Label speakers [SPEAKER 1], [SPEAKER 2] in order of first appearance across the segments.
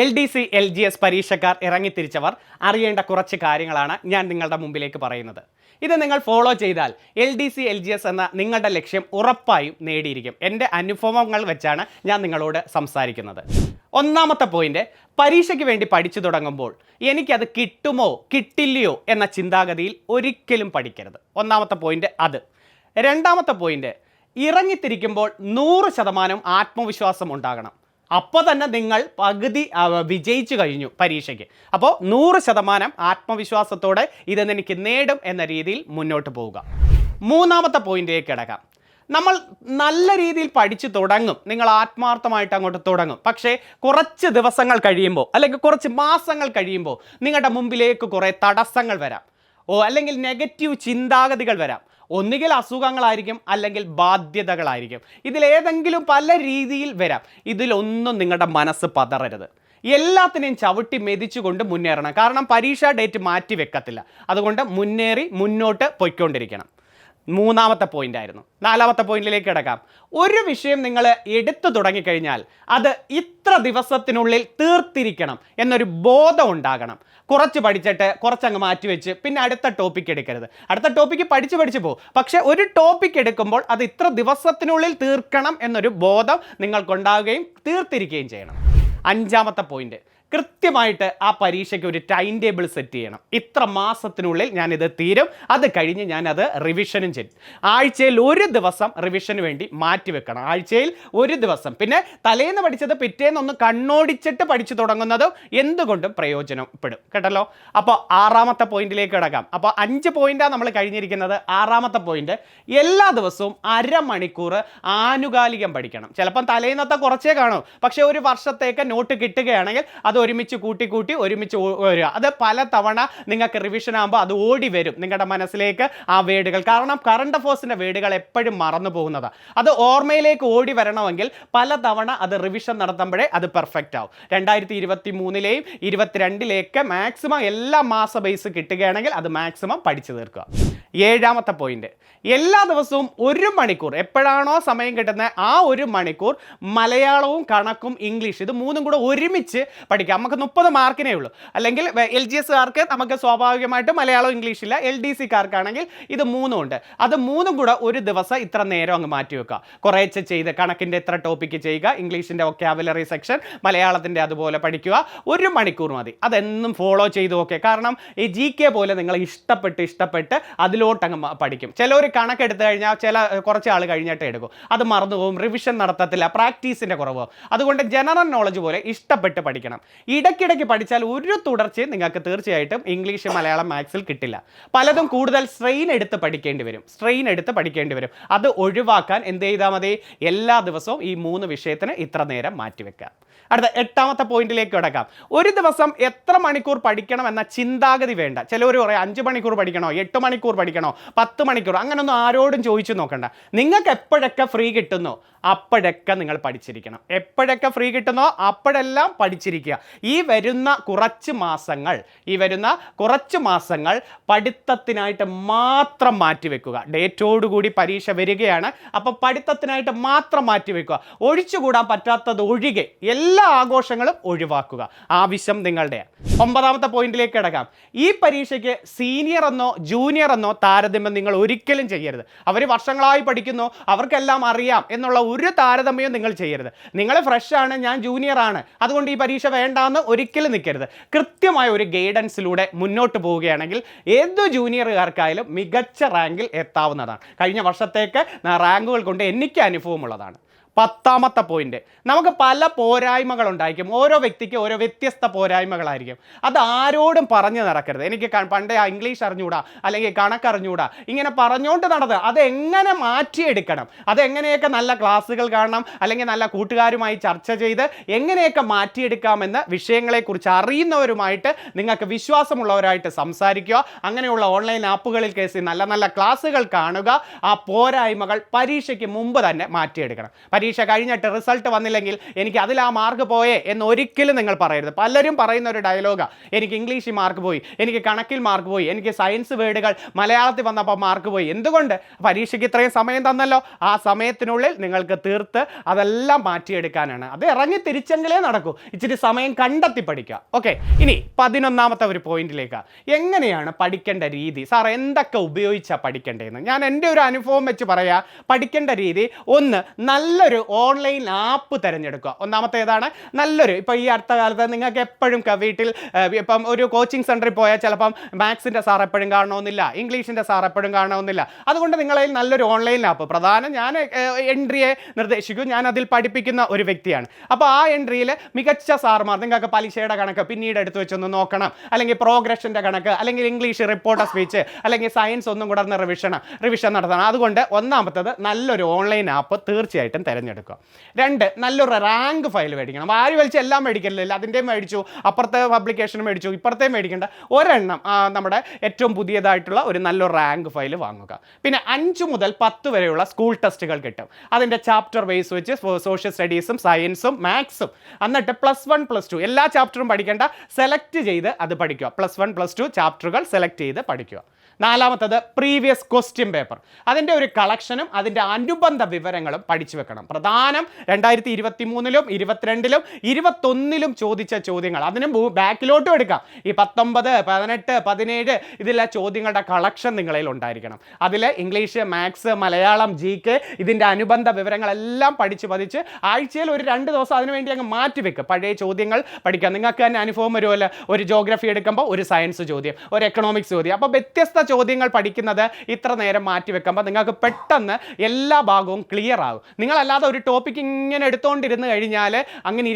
[SPEAKER 1] LDC LGS പരീക്ഷക്കാർ ഇറങ്ങിത്തിരിച്ചവർ അറിയേണ്ട കുറച്ച് കാര്യങ്ങളാണ് ഞാൻ നിങ്ങളുടെ മുമ്പിലേക്ക് പറയുന്നത്. ഇത് നിങ്ങൾ ഫോളോ ചെയ്താൽ LDC LGS എന്ന നിങ്ങളുടെ ലക്ഷ്യം ഉറപ്പായും നേടിയിരിക്കും. എൻ്റെ അനുഭവങ്ങൾ വെച്ചാണ് ഞാൻ നിങ്ങളോട് സംസാരിക്കുന്നത്. ഒന്നാമത്തെ പോയിന്റ്, പരീക്ഷയ്ക്ക് വേണ്ടി പഠിച്ചു തുടങ്ങുമ്പോൾ എനിക്കത് കിട്ടുമോ കിട്ടില്ലയോ എന്ന ചിന്താഗതിയിൽ ഒരിക്കലും പഠിക്കരുത്. ഒന്നാമത്തെ പോയിന്റ് അത്. രണ്ടാമത്തെ പോയിന്റ്, ഇറങ്ങിത്തിരിക്കുമ്പോൾ 100% ആത്മവിശ്വാസം ഉണ്ടാകണം. അപ്പോൾ തന്നെ നിങ്ങൾ പകുതി വിജയിച്ചു കഴിഞ്ഞു പരീക്ഷയ്ക്ക്. അപ്പോൾ 100% ആത്മവിശ്വാസത്തോടെ ഇതെനിക്ക് നേടും എന്ന രീതിയിൽ മുന്നോട്ട് പോവുക. മൂന്നാമത്തെ പോയിന്റിലേക്ക് കിടക്കാം. നമ്മൾ നല്ല രീതിയിൽ പഠിച്ചു തുടങ്ങും, നിങ്ങൾ ആത്മാർത്ഥമായിട്ട് അങ്ങോട്ട് തുടങ്ങും. പക്ഷേ കുറച്ച് ദിവസങ്ങൾ കഴിയുമ്പോൾ അല്ലെങ്കിൽ കുറച്ച് മാസങ്ങൾ കഴിയുമ്പോൾ നിങ്ങളുടെ മുമ്പിലേക്ക് കുറേ തടസ്സങ്ങൾ വരാം, അല്ലെങ്കിൽ നെഗറ്റീവ് ചിന്താഗതികൾ വരാം. ഒന്നുകിൽ അസുഖങ്ങളായിരിക്കും, അല്ലെങ്കിൽ ബാധ്യതകളായിരിക്കും. ഇതിലേതെങ്കിലും പല രീതിയിൽ വരാം. ഇതിലൊന്നും നിങ്ങളുടെ മനസ്സ് പതറരുത്. എല്ലാത്തിനെയും ചവിട്ടി മെതിച്ചുകൊണ്ട് മുന്നേറണം. കാരണം പരീക്ഷാ ഡേറ്റ് മാറ്റി വെക്കത്തില്ല. അതുകൊണ്ട് മുന്നേറി മുന്നോട്ട് പോയിക്കൊണ്ടിരിക്കണം. മൂന്നാമത്തെ പോയിന്റ് ആയിരുന്നു. നാലാമത്തെ പോയിന്റിലേക്ക് കിടക്കാം. ഒരു വിഷയം നിങ്ങൾ എടുത്തു തുടങ്ങിക്കഴിഞ്ഞാൽ അത് ഇത്ര ദിവസത്തിനുള്ളിൽ തീർത്തിരിക്കണം എന്നൊരു ബോധം ഉണ്ടാകണം. കുറച്ച് പഠിച്ചിട്ട് കുറച്ചങ്ങ് മാറ്റിവെച്ച് പിന്നെ അടുത്ത ടോപ്പിക്ക് എടുക്കരുത്. അടുത്ത ടോപ്പിക്ക് പഠിച്ച് പോകും. പക്ഷേ ഒരു ടോപ്പിക്ക് എടുക്കുമ്പോൾ അത് ഇത്ര ദിവസത്തിനുള്ളിൽ തീർക്കണം എന്നൊരു ബോധം നിങ്ങൾക്കുണ്ടാവുകയും തീർത്തിരിക്കുകയും ചെയ്യണം. അഞ്ചാമത്തെ പോയിന്റ്, കൃത്യമായിട്ട് ആ പരീക്ഷയ്ക്ക് ഒരു ടൈം ടേബിൾ സെറ്റ് ചെയ്യണം. ഇത്ര മാസത്തിനുള്ളിൽ ഞാനിത് തീരും, അത് കഴിഞ്ഞ് ഞാനത് റിവിഷനും ചെയ്യും. ആഴ്ചയിൽ ഒരു ദിവസം റിവിഷന് വേണ്ടി മാറ്റി വെക്കണം. ആഴ്ചയിൽ ഒരു ദിവസം. പിന്നെ തലേന്ന് പഠിച്ചത് പിറ്റേന്നൊന്ന് കണ്ണോടിച്ചിട്ട് പഠിച്ചു തുടങ്ങുന്നതും എന്തുകൊണ്ടും പ്രയോജനപ്പെടും. കേട്ടല്ലോ. അപ്പോൾ ആറാമത്തെ പോയിന്റിലേക്ക് കിടക്കാം. അപ്പോൾ 5 പോയിന്റാണ് നമ്മൾ കഴിഞ്ഞിരിക്കുന്നത്. ആറാമത്തെ പോയിന്റ്, എല്ലാ ദിവസവും അരമണിക്കൂർ ആനുകാലികം പഠിക്കണം. ചിലപ്പം തലേന്നത്തെ കുറച്ചേ കാണും, പക്ഷേ ഒരു വർഷത്തേക്ക് നോട്ട് കിട്ടുകയാണെങ്കിൽ അത് ഒരുമിച്ച് കൂട്ടി ഒരുമിച്ച് വരിക. അത് പല തവണ നിങ്ങൾക്ക് റിവിഷൻ ആകുമ്പോൾ അത് ഓടി വരും നിങ്ങളുടെ മനസ്സിലേക്ക് ആ വേർഡുകൾ. കാരണം കറണ്ട് അഫയേഴ്സിൻ്റെ വേർഡുകൾ എപ്പോഴും മറന്നു പോകുന്നതാണ്. അത് ഓർമ്മയിലേക്ക് ഓടി വരണമെങ്കിൽ പല തവണ അത് റിവിഷൻ നടത്തുമ്പോഴേ അത് പെർഫെക്റ്റ് ആവും. 2023-ലെയും 2022-ലേക്ക് മാക്സിമം എല്ലാ മാസ ബേസ് കിട്ടുകയാണെങ്കിൽ അത് മാക്സിമം പഠിച്ചു തീർക്കുക. ഏഴാമത്തെ പോയിന്റ്, എല്ലാ ദിവസവും 1 മണിക്കൂർ, എപ്പോഴാണോ സമയം കിട്ടുന്നത് ആ 1 മണിക്കൂർ മലയാളവും കണക്കും ഇംഗ്ലീഷ് ഇത് മൂന്നും കൂടെ ഒരുമിച്ച് പഠിക്കാം. നമുക്ക് 30 മാർക്കിനേ ഉള്ളൂ. അല്ലെങ്കിൽ LGSകാർക്ക് നമുക്ക് സ്വാഭാവികമായിട്ട് മലയാളം ഇംഗ്ലീഷില്ല. LDCക്കാർക്കാണെങ്കിൽ ഇത് 3 ഉണ്ട്. അത് 3 കൂടെ ഒരു ദിവസം ഇത്ര നേരം അങ്ങ് മാറ്റി വെക്കുക. കുറേശ്ശെ ചെയ്ത് കണക്കിൻ്റെ ഇത്ര ടോപ്പിക്ക് ചെയ്യുക, ഇംഗ്ലീഷിൻ്റെ വൊക്കാബുലറി സെക്ഷൻ, മലയാളത്തിൻ്റെ അതുപോലെ പഠിക്കുക. 1 മണിക്കൂർ മതി. അതെന്നും ഫോളോ ചെയ്ത് നോക്കുക. കാരണം ഈ GK പോലെ നിങ്ങൾ ഇഷ്ടപ്പെട്ട് അതിലോട്ടങ്ങ് പഠിക്കും. ചിലർ കണക്കെടുത്തു കഴിഞ്ഞാൽ കുറച്ച് ആൾ കഴിഞ്ഞിട്ട് എടുക്കും, അത് മറന്നു പോകും, റിവിഷൻ നടത്തത്തില്ല, പ്രാക്ടീസിൻ്റെ കുറവ്. അതുകൊണ്ട് ജനറൽ നോളജ് പോലെ ഇഷ്ടപ്പെട്ട് പഠിക്കണം. ഇടയ്ക്കിടയ്ക്ക് പഠിച്ചാൽ ഒരു തുടർച്ചയും നിങ്ങൾക്ക് തീർച്ചയായിട്ടും ഇംഗ്ലീഷ്, മലയാളം, മാത്സിൽ കിട്ടില്ല. പലതും കൂടുതൽ സ്ട്രെയിൻ എടുത്ത് പഠിക്കേണ്ടി വരും. അത് ഒഴിവാക്കാൻ എന്ത് ചെയ്താൽ മതി? എല്ലാ ദിവസവും ഈ 3 വിഷയത്തിന് ഇത്ര നേരം മാറ്റിവെക്കാം. അടുത്ത 8ാമത്തെ പോയിന്റിലേക്ക് കിടക്കാം. ഒരു ദിവസം എത്ര മണിക്കൂർ പഠിക്കണം എന്ന ചിന്താഗതി വേണ്ട. ചിലവർ പറയും 5 മണിക്കൂർ പഠിക്കണോ, 8 മണിക്കൂർ പഠിക്കണോ, 10 മണിക്കൂർ, അങ്ങനൊന്നും ആരോടും ചോദിച്ചു നോക്കണ്ട. നിങ്ങൾക്ക് എപ്പോഴൊക്കെ ഫ്രീ കിട്ടുന്നോ അപ്പോഴൊക്കെ നിങ്ങൾ പഠിച്ചിരിക്കണം. എപ്പോഴൊക്കെ ഫ്രീ കിട്ടുന്നോ അപ്പോഴെല്ലാം പഠിച്ചിരിക്കുക. ഈ വരുന്ന കുറച്ച് മാസങ്ങൾ പഠിത്തത്തിനായിട്ട് മാത്രം മാറ്റിവെക്കുക. ഡേറ്റോടുകൂടി പരീക്ഷ വരികയാണ്. അപ്പോൾ പഠിത്തത്തിനായിട്ട് മാത്രം മാറ്റിവെക്കുക. ഒഴിച്ചുകൂടാൻ പറ്റാത്തത് ഒഴികെ എല്ലാ ആഘോഷങ്ങളും ഒഴിവാക്കുക. ആവശ്യം നിങ്ങളുടെ. 9ാമത്തെ പോയിന്റിലേക്ക് കിടക്കാം. ഈ പരീക്ഷയ്ക്ക് സീനിയർ എന്നോ ജൂനിയർ എന്നോ താരതമ്യം നിങ്ങൾ ഒരിക്കലും ചെയ്യരുത്. അവർ വർഷങ്ങളായി പഠിക്കുന്നു, അവർക്കെല്ലാം അറിയാം എന്നുള്ള ഒരു താരതമ്യവും നിങ്ങൾ ചെയ്യരുത്. നിങ്ങൾ ഫ്രഷ് ആണ്, ഞാൻ ജൂനിയർ ആണ്, അതുകൊണ്ട് ഈ പരീക്ഷ വേണ്ടാന്ന് ഒരിക്കലും നിൽക്കരുത്. കൃത്യമായ ഒരു ഗൈഡൻസിലൂടെ മുന്നോട്ട് പോവുകയാണെങ്കിൽ ഏത് ജൂനിയറുകാർക്കായാലും മികച്ച റാങ്കിൽ എത്താവുന്നതാണ്. കഴിഞ്ഞ വർഷത്തേക്ക് റാങ്കുകൾ കൊണ്ട് എനിക്ക് അനുഭവമുള്ളതാണ്. 10ാമത്തെ പോയിന്റ്, നമുക്ക് പല പോരായ്മകളുണ്ടായിരിക്കും. ഓരോ വ്യക്തിക്ക് ഓരോ വ്യത്യസ്ത പോരായ്മകളായിരിക്കും. അത് ആരോടും പറഞ്ഞു നടക്കരുത്. എനിക്ക് പണ്ടേ ഇംഗ്ലീഷ് അറിഞ്ഞൂടാ, അല്ലെങ്കിൽ കണക്കറിഞ്ഞൂടാ, ഇങ്ങനെ പറഞ്ഞുകൊണ്ട് നടന്നത് അതെങ്ങനെ മാറ്റിയെടുക്കണം, അതെങ്ങനെയൊക്കെ നല്ല ക്ലാസ്സുകൾ കാണണം, അല്ലെങ്കിൽ നല്ല കൂട്ടുകാരുമായി ചർച്ച ചെയ്ത് എങ്ങനെയൊക്കെ മാറ്റിയെടുക്കാമെന്ന് വിഷയങ്ങളെക്കുറിച്ച് അറിയുന്നവരുമായിട്ട് നിങ്ങൾക്ക് വിശ്വാസമുള്ളവരായിട്ട് സംസാരിക്കുക. അങ്ങനെയുള്ള ഓൺലൈൻ ആപ്പുകളിൽ കേസ് നല്ല ക്ലാസ്സുകൾ കാണുക. ആ പോരായ്മകൾ പരീക്ഷയ്ക്ക് മുമ്പ് തന്നെ മാറ്റിയെടുക്കണം. പരീക്ഷ കഴിഞ്ഞിട്ട് റിസൾട്ട് വന്നില്ലെങ്കിൽ എനിക്ക് അതിൽ ആ മാർക്ക് പോയേ എന്ന് ഒരിക്കലും നിങ്ങൾ പറയരുത്. പലരും പറയുന്ന ഒരു ഡയലോഗാണ്, എനിക്ക് ഇംഗ്ലീഷിൽ മാർക്ക് പോയി, എനിക്ക് കണക്കിൽ മാർക്ക് പോയി, എനിക്ക് സയൻസ് വേർഡുകൾ മലയാളത്തിൽ വന്നപ്പോൾ മാർക്ക് പോയി. എന്തുകൊണ്ട്? പരീക്ഷയ്ക്ക് ഇത്രയും സമയം തന്നല്ലോ, ആ സമയത്തിനുള്ളിൽ നിങ്ങൾക്ക് തീർത്ത് അതെല്ലാം മാറ്റിയെടുക്കാനാണ്. അത് ഇറങ്ങി തിരിച്ചെങ്കിലേ നടക്കൂ. ഇച്ചിരി സമയം കണ്ടെത്തി പഠിക്കുക. ഓക്കെ, ഇനി 11ാമത്തെ ഒരു പോയിന്റിലേക്ക്, എങ്ങനെയാണ് പഠിക്കേണ്ട രീതി? സാർ എന്തൊക്കെ ഉപയോഗിച്ചാൽ പഠിക്കേണ്ടതെന്ന് ഞാൻ എൻ്റെ ഒരു അനുഭവം വെച്ച് പറയാം. പഠിക്കേണ്ട രീതി, ഒന്ന്, നല്ലൊരു ഓൺലൈൻ ആപ്പ് തിരഞ്ഞെടുക്കുക. ഒന്നാമത്തെ ഏതാണ്? നല്ലൊരു, ഇപ്പോൾ ഈ അടുത്ത കാലത്ത് നിങ്ങൾക്ക് എപ്പോഴും വീട്ടിൽ ഇപ്പം ഒരു കോച്ചിങ് സെൻറ്ററിൽ പോയാൽ ചിലപ്പം മാത്സിൻ്റെ സാർ എപ്പോഴും കാണണമെന്നില്ല, ഇംഗ്ലീഷിൻ്റെ സാർ എപ്പോഴും കാണണമെന്നില്ല. അതുകൊണ്ട് നിങ്ങളതിൽ നല്ലൊരു ഓൺലൈൻ ആപ്പ് പ്രധാനം. ഞാൻ എൻട്രിയെ നിർദ്ദേശിക്കും, ഞാൻ അതിൽ പഠിപ്പിക്കുന്ന ഒരു വ്യക്തിയാണ്. അപ്പോൾ ആ എൻട്രിയിൽ മികച്ച സാർമാർ, നിങ്ങൾക്ക് പലിശയുടെ കണക്ക് പിന്നീട് എടുത്തു വെച്ചൊന്ന് നോക്കണം, അല്ലെങ്കിൽ പ്രോഗ്രഷൻ്റെ കണക്ക്, അല്ലെങ്കിൽ ഇംഗ്ലീഷ് റിപ്പോർട്ടർ സ്പീച്ച്, അല്ലെങ്കിൽ സയൻസ് ഒന്നും കൂടെ റിവിഷൻ നടത്തണം. അതുകൊണ്ട് ഒന്നാമത്തത് നല്ലൊരു ഓൺലൈൻ ആപ്പ് തീർച്ചയായിട്ടും തിരഞ്ഞെടുക്കുക. 2, നല്ലൊരു റാങ്ക് ഫയൽ മേടിക്കണം. ആര് വലിച്ച് എല്ലാം മേടിക്കലില്ല, അതിൻ്റെയും മേടിച്ചു, അപ്പുറത്തെ പബ്ലിക്കേഷൻ മേടിച്ചു, ഇപ്പുറത്തെ മേടിക്കേണ്ട ഒരെണ്ണം നമ്മുടെ ഏറ്റവും പുതിയതായിട്ടുള്ള ഒരു നല്ലൊരു റാങ്ക് ഫയൽ വാങ്ങുക. പിന്നെ 5 മുതൽ 10 വരെയുള്ള സ്കൂൾ ടെസ്റ്റുകൾ കിട്ടും. അതിൻ്റെ ചാപ്റ്റർ ബേസ് വെച്ച് സോഷ്യൽ സ്റ്റഡീസും സയൻസും മാത്സും, എന്നിട്ട് +1 +2 എല്ലാ ചാപ്റ്ററും പഠിക്കേണ്ട, സെലക്ട് ചെയ്ത് അത് പഠിക്കുക. +1 +2 ചാപ്റ്ററുകൾ സെലക്ട് ചെയ്ത് പഠിക്കുക. 4ാമത്തത് പ്രീവിയസ് ക്വസ്റ്റ്യൻ പേപ്പർ, അതിൻ്റെ ഒരു കളക്ഷനും അതിൻ്റെ അനുബന്ധ വിവരങ്ങളും പഠിച്ചു വെക്കണം. പ്രധാനം 2023-ലും 22-ലും 21-ലും ചോദിച്ച ചോദ്യങ്ങൾ, അതിന് ബാക്കിലോട്ടും എടുക്കാം. ഈ 19, 18, 17 ഇതിലെ ചോദ്യങ്ങളുടെ കളക്ഷൻ നിങ്ങളിൽ ഉണ്ടായിരിക്കണം. അതിൽ ഇംഗ്ലീഷ്, മാത്സ്, മലയാളം, GK ഇതിൻ്റെ അനുബന്ധ വിവരങ്ങളെല്ലാം പഠിച്ച് ആഴ്ചയിൽ ഒരു 2 ദിവസം അതിനുവേണ്ടി അങ്ങ് മാറ്റിവെക്കുക. പഴയ ചോദ്യങ്ങൾ പഠിക്കുക. നിങ്ങൾക്ക് തന്നെ അനുഭവം വരുമല്ലോ, ഒരു ജോഗ്രഫി എടുക്കുമ്പോൾ ഒരു സയൻസ് ചോദ്യം, ഒരു എക്കണോമിക്സ് ചോദ്യം. അപ്പോൾ വ്യത്യസ്ത ചോദ്യങ്ങൾ പഠിക്കുന്നത് ഇത്ര നേരം മാറ്റി വെക്കുമ്പോൾ നിങ്ങൾക്ക് പെട്ടെന്ന് എല്ലാ ഭാഗവും ക്ലിയർ ആകും. നിങ്ങളല്ലാതെ ഒരു ടോപ്പിക്ക് ഇങ്ങനെ എടുത്തുകൊണ്ടിരുന്ന് കഴിഞ്ഞാൽ അങ്ങനെ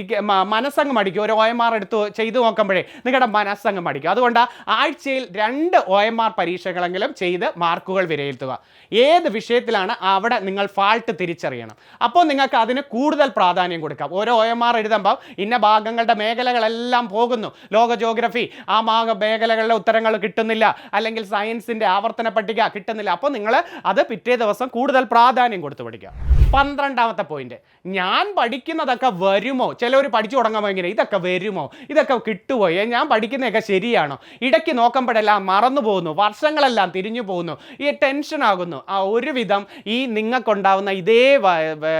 [SPEAKER 1] മനസ്സങ്ങ് മടിക്കും. ഒരു OMR ചെയ്തു നോക്കുമ്പോഴേ നിങ്ങളുടെ മനസ്സങ്ങ് മടിക്കും. അതുകൊണ്ട് ആഴ്ചയിൽ 2 OMR പരീക്ഷകളെങ്കിലും ചെയ്ത് മാർക്കുകൾ വിലയിരുത്തുക. ഏത് വിഷയത്തിലാണ് അവിടെ നിങ്ങൾ ഫാൾട്ട് തിരിച്ചറിയണം. അപ്പോൾ നിങ്ങൾക്ക് അതിന് കൂടുതൽ പ്രാധാന്യം കൊടുക്കാം. ഓരോ OMR എഴുതുമ്പോൾ ഇന്ന ഭാഗങ്ങളുടെ മേഖലകളെല്ലാം പോകുന്നു, ലോക ജോഗ്രഫി ആ മേഖലകളിലെ ഉത്തരങ്ങൾ കിട്ടുന്നില്ല, അല്ലെങ്കിൽ സയൻസിൻ്റെ ആവർത്തന പട്ടിക കിട്ടുന്നില്ല. അപ്പോൾ നിങ്ങൾ അത് പിറ്റേ ദിവസം കൂടുതൽ പ്രാധാന്യം കൊടുത്ത് പഠിക്കുക. 12ാമത്തെ പോയിന്റ്, ഞാൻ പഠിക്കുന്നതൊക്കെ വരുമോ? ചിലവർ പഠിച്ചു തുടങ്ങുമ്പോൾ ഇങ്ങനെ, ഇതൊക്കെ വരുമോ, ഇതൊക്കെ കിട്ടുമോ, ഞാൻ പഠിക്കുന്നതൊക്കെ ശരിയാണോ? ഇടയ്ക്ക് നോക്കുമ്പോഴെല്ലാം മറന്നു പോകുന്നു, വർഷങ്ങളെല്ലാം തിരിഞ്ഞു പോകുന്നു, ഈ ടെൻഷൻ ആകുന്നു. ആ ഒരുവിധം ഈ നിങ്ങൾക്കുണ്ടാവുന്ന ഇതേ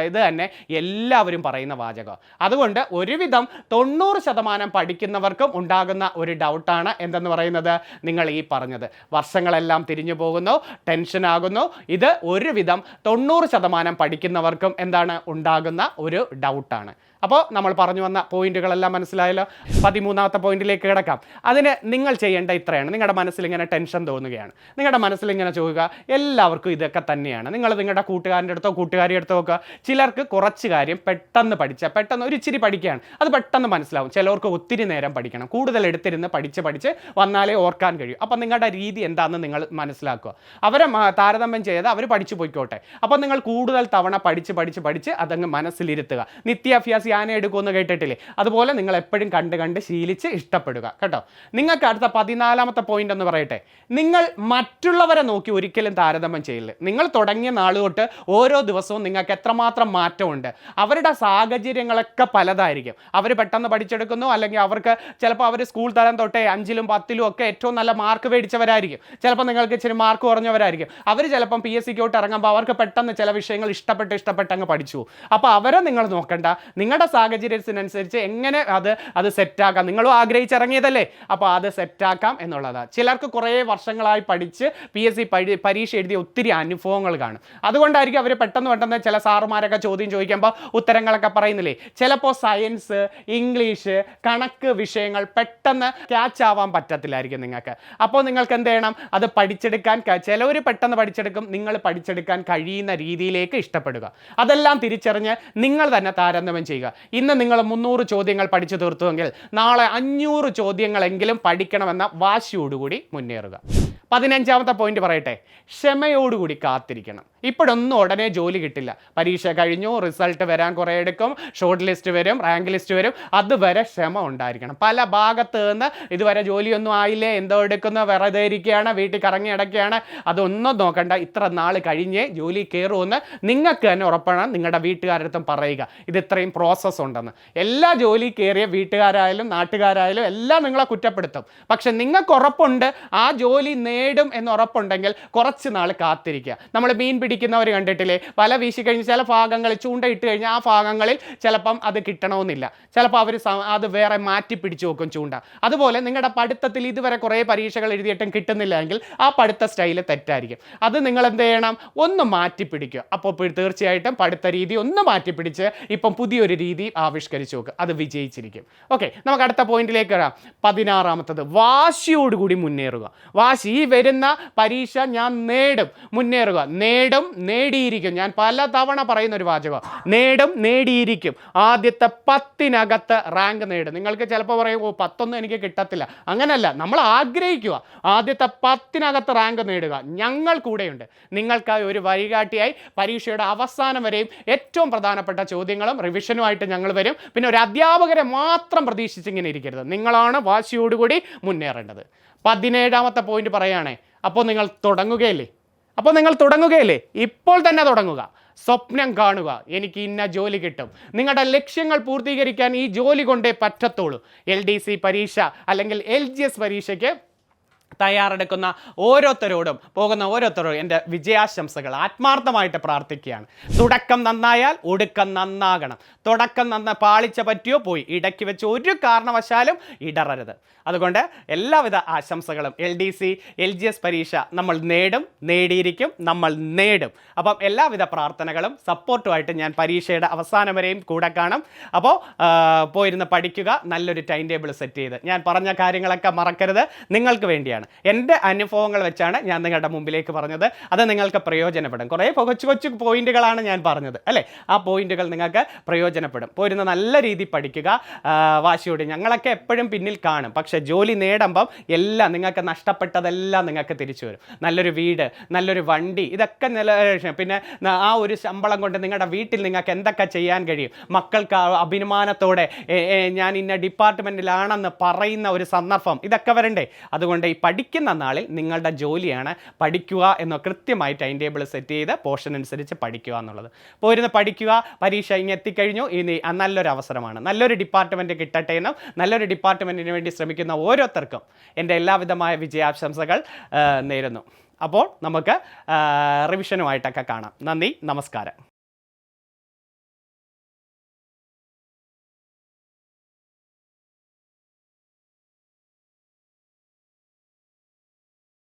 [SPEAKER 1] ഇത് തന്നെ എല്ലാവരും പറയുന്ന വാചകം. അതുകൊണ്ട് ഒരുവിധം 90% പഠിക്കുന്നവർക്കും ഉണ്ടാകുന്ന ഒരു ഡൗട്ടാണ് എന്തെന്ന് പറയുന്നത്, നിങ്ങൾ ഈ പറഞ്ഞത് വർഷങ്ങളെല്ലാം തിരിഞ്ഞു പോകുന്നു, ടെൻഷൻ ആകുന്നു. ഇത് ഒരുവിധം 90% പഠിക്കുന്നവർക്കും എന്താണ് ഉണ്ടാകുന്ന ഒരു ഡൗട്ടാണ്. അപ്പോൾ നമ്മൾ പറഞ്ഞു വന്ന പോയിന്റുകളെല്ലാം മനസ്സിലായല്ലോ. 13ാമത്തെ പോയിന്റിലേക്ക് കിടക്കാം. അതിന് നിങ്ങൾ ചെയ്യേണ്ട ഇത്രയാണ്. നിങ്ങളുടെ മനസ്സിൽ ഇങ്ങനെ ടെൻഷൻ തോന്നുകയാണ്, നിങ്ങളുടെ മനസ്സിൽ ഇങ്ങനെ ചോദിക്കുക, എല്ലാവർക്കും ഇതൊക്കെ തന്നെയാണ്. നിങ്ങൾ നിങ്ങളുടെ കൂട്ടുകാരൻ്റെ അടുത്തോ കൂട്ടുകാരിയുടെ അടുത്തോ നോക്കുക. ചിലർക്ക് കുറച്ച് കാര്യം പെട്ടെന്ന് പെട്ടെന്ന് ഒരു ഇച്ചിരി പഠിക്കുകയാണ്, അത് പെട്ടെന്ന് മനസ്സിലാവും. ചിലർക്ക് ഒത്തിരി നേരം പഠിക്കണം, കൂടുതൽ എടുത്തിരുന്ന് പഠിച്ച് വന്നാലേ ഓർക്കാൻ കഴിയും. അപ്പം നിങ്ങളുടെ രീതി എന്താണെന്ന് നിങ്ങൾ മനസ്സിലാക്കുക. അവരെ താരതമ്യം ചെയ്ത് അവർ പഠിച്ചു പോയിക്കോട്ടെ. അപ്പം നിങ്ങൾ കൂടുതൽ തവണ പഠിച്ച് അതങ്ങ് മനസ്സിലിരുത്തുക. നിത്യാഭ്യാസി ആന എടുക്കുമെന്ന് കേട്ടിട്ടില്ലേ? അതുപോലെ നിങ്ങൾ എപ്പോഴും കണ്ട് ശീലിച്ച് ഇഷ്ടപ്പെടുക കേട്ടോ. നിങ്ങൾക്ക് അടുത്ത 14ാമത്തെ പോയിന്റ് എന്ന് പറയട്ടെ, നിങ്ങൾ മറ്റുള്ളവരെ നോക്കി ഒരിക്കലും താരതമ്യം ചെയ്യില്ല. നിങ്ങൾ തുടങ്ങിയ നാൾ തൊട്ട് ഓരോ ദിവസവും നിങ്ങൾക്ക് എത്രമാത്രം മാറ്റമുണ്ട്. അവരുടെ സാഹചര്യങ്ങളൊക്കെ പലതായിരിക്കും. അവർ പെട്ടെന്ന് പഠിച്ചെടുക്കുന്നു, അല്ലെങ്കിൽ അവർക്ക് ചിലപ്പോൾ അവർ സ്കൂൾ തലം തൊട്ടേ 5-ലും 10-ലും ഒക്കെ ഏറ്റവും നല്ല മാർക്ക് മേടിച്ചവരായിരിക്കും. ചിലപ്പോൾ നിങ്ങൾക്ക് ഇച്ചിരി മാർക്ക് കുറഞ്ഞവരായിരിക്കും. അവർ ചിലപ്പം PSCക്കോട്ട് ഇറങ്ങുമ്പോൾ അവർക്ക് പെട്ടെന്ന് ചില വിഷയങ്ങൾ ഇഷ്ടപ്പെട്ട് അങ്ങ് പഠിച്ചു. അപ്പോൾ അവരെ നിങ്ങൾ നോക്കണ്ട, നിങ്ങളുടെ സാഹചര്യത്തിനനുസരിച്ച് എങ്ങനെ അത് സെറ്റാക്കാം. നിങ്ങളും ആഗ്രഹിച്ചിറങ്ങിയതല്ലേ, അപ്പോൾ അത് സെറ്റാക്കാം എന്നുള്ളതാണ്. ചിലർക്ക് കുറേ വർഷങ്ങളായി പഠിച്ച് PSC പരീക്ഷ എഴുതിയ ഒത്തിരി അനുഭവങ്ങൾ കാണും. അതുകൊണ്ടായിരിക്കും അവർ പെട്ടെന്ന് ചില സാറുമാരൊക്കെ ചോദ്യം ചോദിക്കുമ്പോൾ ഉത്തരങ്ങളൊക്കെ പറയുന്നില്ലേ. ചിലപ്പോൾ സയൻസ്, ഇംഗ്ലീഷ്, കണക്ക് വിഷയങ്ങൾ പെട്ടെന്ന് ക്യാച്ച് ആവാൻ പറ്റത്തില്ലായിരിക്കും നിങ്ങൾക്ക്. അപ്പോൾ നിങ്ങൾക്ക് എന്ത് ചെയ്യണം, അത് പഠിച്ചെടുക്കാൻ, ചിലവർ പെട്ടെന്ന് പഠിച്ചെടുക്കും, നിങ്ങൾ പഠിച്ചെടുക്കാൻ കഴിയുന്ന രീതിയിലേക്ക് ഇഷ്ടപ്പെടുക. അതെല്ലാം തിരിച്ചറിഞ്ഞ് നിങ്ങൾ തന്നെ താരതമ്യം ചെയ്യുക. ഇന്ന് നിങ്ങൾ 300 ചോദ്യങ്ങൾ പഠിച്ചു തീർത്തുവെങ്കിൽ നാളെ 500 ചോദ്യങ്ങളെങ്കിലും പഠിക്കണമെന്ന വാശിയോടുകൂടി മുന്നേറുക. 15ാമത്തെ പോയിന്റ് പറയട്ടെ, ക്ഷമയോടുകൂടി കാത്തിരിക്കണം. ഇപ്പോഴൊന്നും ഉടനെ ജോലി കിട്ടില്ല. പരീക്ഷ കഴിഞ്ഞു, റിസൾട്ട് വരാൻ കുറേ എടുക്കും, ഷോർട്ട് ലിസ്റ്റ് വരും, റാങ്ക് ലിസ്റ്റ് വരും. അതുവരെ ക്ഷമ ഉണ്ടായിരിക്കണം. പല ഭാഗത്ത് നിന്ന് ഇതുവരെ ജോലിയൊന്നും ആയില്ലേ, എന്തോ എടുക്കുന്ന, വെറുതെ ഇരിക്കുകയാണ്, വീട്ടിൽ കറങ്ങി അടയ്ക്കുകയാണ്, അതൊന്നും നോക്കണ്ട. ഇത്ര നാൾ കഴിഞ്ഞേ ജോലി കയറുമെന്ന് നിങ്ങൾക്ക് തന്നെ ഉറപ്പാണ്. നിങ്ങളുടെ വീട്ടുകാരടുത്തും പറയുക ഇത് ഇത്രയും പ്രോസസ്സ് ഉണ്ടെന്ന്. എല്ലാ ജോലി കയറിയ വീട്ടുകാരായാലും നാട്ടുകാരായാലും എല്ലാം നിങ്ങളെ കുറ്റപ്പെടുത്തും. പക്ഷെ നിങ്ങൾക്ക് ഉറപ്പുണ്ട് ആ ജോലി നേടും എന്ന് ഉറപ്പുണ്ടെങ്കിൽ കുറച്ച് നാൾ കാത്തിരിക്കുക. നമ്മൾ മീൻ പിടിക്കുന്നവർ കണ്ടിട്ടില്ലേ, വല വീശി കഴിഞ്ഞ് ചില ഭാഗങ്ങളിൽ ചൂണ്ടയിട്ട് കഴിഞ്ഞാൽ ആ ഭാഗങ്ങളിൽ ചിലപ്പം അത് കിട്ടണമെന്നില്ല, ചിലപ്പോൾ അവർ അത് വേറെ മാറ്റി പിടിച്ചു വെക്കും ചൂണ്ട. അതുപോലെ നിങ്ങളുടെ പഠിത്തത്തിൽ ഇതുവരെ കുറേ പരീക്ഷകൾ എഴുതിയിട്ടും കിട്ടുന്നില്ല എങ്കിൽ ആ പഠിത്ത സ്റ്റൈല് തെറ്റായിരിക്കും. അത് നിങ്ങൾ എന്ത് ചെയ്യണം, ഒന്ന് മാറ്റി പിടിക്കുക. അപ്പോൾ തീർച്ചയായിട്ടും പഠിത്ത രീതി ഒന്ന് മാറ്റി പിടിച്ച് ഇപ്പം പുതിയൊരു രീതി ആവിഷ്കരിച്ച് നോക്കുക, അത് വിജയിച്ചിരിക്കും. ഓക്കെ, നമുക്ക് അടുത്ത പോയിന്റിലേക്ക് വരാം. 16ാമത്തത്, വാശിയോടുകൂടി മുന്നേറുക. വാശി, ഈ വരുന്ന പരീക്ഷ ഞാൻ നേടും, മുന്നേറുക. നേടും, നേടിയിരിക്കും. ഞാൻ പല തവണ പറയുന്ന ഒരു വാചകം, നേടും, നേടിയിരിക്കും. ആദ്യത്തെ 10-നകത്ത് റാങ്ക് നേടും. നിങ്ങൾക്ക് ചിലപ്പോൾ പറയും 10 എനിക്ക് കിട്ടത്തില്ല. അങ്ങനല്ല, നമ്മൾ ആഗ്രഹിക്കുക ആദ്യത്തെ 10-നകത്ത് റാങ്ക് നേടുക. ഞങ്ങൾ കൂടെയുണ്ട് നിങ്ങൾക്കായി ഒരു വഴികാട്ടിയായി. പരീക്ഷയുടെ അവസാനം വരെയും ഏറ്റവും പ്രധാനപ്പെട്ട ചോദ്യങ്ങളും റിവിഷനുമായിട്ട് ഞങ്ങൾ വരും. പിന്നെ ഒരു അധ്യാപകരെ മാത്രം പ്രതീക്ഷിച്ചിങ്ങനെ ഇരിക്കരുത്. നിങ്ങളാണ് വാശിയോടുകൂടി മുന്നേറേണ്ടത്. 17ാമത്തെ പോയിന്റ് പറയുകയാണേ, അപ്പോൾ നിങ്ങൾ തുടങ്ങുകയല്ലേ? ഇപ്പോൾ തന്നെ തുടങ്ങുക. സ്വപ്നം കാണുക, എനിക്ക് ഇന്ന ജോലി കിട്ടും. നിങ്ങളുടെ ലക്ഷ്യങ്ങൾ പൂർത്തീകരിക്കാൻ ഈ ജോലി കൊണ്ടേ പറ്റത്തുള്ളൂ. LDC പരീക്ഷ അല്ലെങ്കിൽ LGS പരീക്ഷയ്ക്ക് തയ്യാറെടുക്കുന്ന പോകുന്ന ഓരോരുത്തരോടും എൻ്റെ വിജയാശംസകൾ ആത്മാർത്ഥമായിട്ട് പ്രാർത്ഥിക്കുകയാണ്. തുടക്കം നന്നായാൽ ഒടുക്കം നന്നാകണം. തുടക്കം പാളിച്ച പറ്റിയോ പോയി, ഇടയ്ക്ക് വെച്ച് ഒരു കാരണവശാലും ഇടറരുത്. അതുകൊണ്ട് എല്ലാവിധ ആശംസകളും. LDC LGS പരീക്ഷ നമ്മൾ നേടിയിരിക്കും. അപ്പം എല്ലാവിധ പ്രാർത്ഥനകളും സപ്പോർട്ടുമായിട്ട് ഞാൻ പരീക്ഷയുടെ അവസാനം വരെയും കൂടെ കാണും. അപ്പോൾ പോയിരുന്ന് പഠിക്കുക, നല്ലൊരു ടൈം ടേബിൾ സെറ്റ് ചെയ്ത്. ഞാൻ പറഞ്ഞ കാര്യങ്ങളൊക്കെ മറക്കരുത്, നിങ്ങൾക്ക് വേണ്ടിയാണ്. എൻ്റെ അനുഭവങ്ങൾ വെച്ചാണ് ഞാൻ നിങ്ങളുടെ മുമ്പിലേക്ക് പറഞ്ഞത്. അത് നിങ്ങൾക്ക് പ്രയോജനപ്പെടും. കുറേ കൊച്ചു പോയിന്റുകളാണ് ഞാൻ പറഞ്ഞത് അല്ലേ, ആ പോയിന്റുകൾ നിങ്ങൾക്ക് പ്രയോജനപ്പെടും. പോയിരുന്ന നല്ല രീതിയിൽ പഠിക്കുക, വാശിയോടെ. ഞങ്ങളൊക്കെ എപ്പോഴും പിന്നിൽ കാണും. പക്ഷേ ജോലി നേടുമ്പം എല്ലാം നിങ്ങൾക്ക് നഷ്ടപ്പെട്ടതെല്ലാം നിങ്ങൾക്ക് തിരിച്ചു വരും. നല്ലൊരു വീട്, നല്ലൊരു വണ്ടി, ഇതൊക്കെ പിന്നെ ആ ഒരു ശമ്പളം കൊണ്ട് നിങ്ങളുടെ വീട്ടിൽ നിങ്ങൾക്ക് എന്തൊക്കെ ചെയ്യാൻ കഴിയും. മക്കൾക്ക് അഭിമാനത്തോടെ ഞാൻ ഇന്ന ഡിപ്പാർട്ട്മെൻറ്റിലാണെന്ന് പറയുന്ന ഒരു സന്ദർഭം, ഇതൊക്കെ വരണ്ടേ. അതുകൊണ്ട് ഈ പഠിക്കുന്ന നാളിൽ നിങ്ങളുടെ ജോലിയാണ് പഠിക്കുക എന്ന കൃത്യമായി ടൈം ടേബിൾ സെറ്റ് ചെയ്ത് പോർഷൻ അനുസരിച്ച് പഠിക്കുക എന്നുള്ളത്. പോയിരുന്ന് പഠിക്കുക. പരീക്ഷ ഇങ്ങനെ എത്തിക്കഴിഞ്ഞു, ഇനി നല്ലൊരു അവസരമാണ്. നല്ലൊരു ഡിപ്പാർട്ട്മെൻറ്റ് കിട്ടട്ടെ എന്നും നല്ലൊരു ഡിപ്പാർട്ട്മെൻറ്റിന് വേണ്ടി ശ്രമിക്കുന്ന ഓരോരുത്തർക്കും എൻ്റെ എല്ലാവിധമായ വിജയാശംസകൾ നേരുന്നു. അപ്പോൾ നമുക്ക് റിവിഷനുമായിട്ടൊക്കെ കാണാം. നന്ദി, നമസ്കാരം.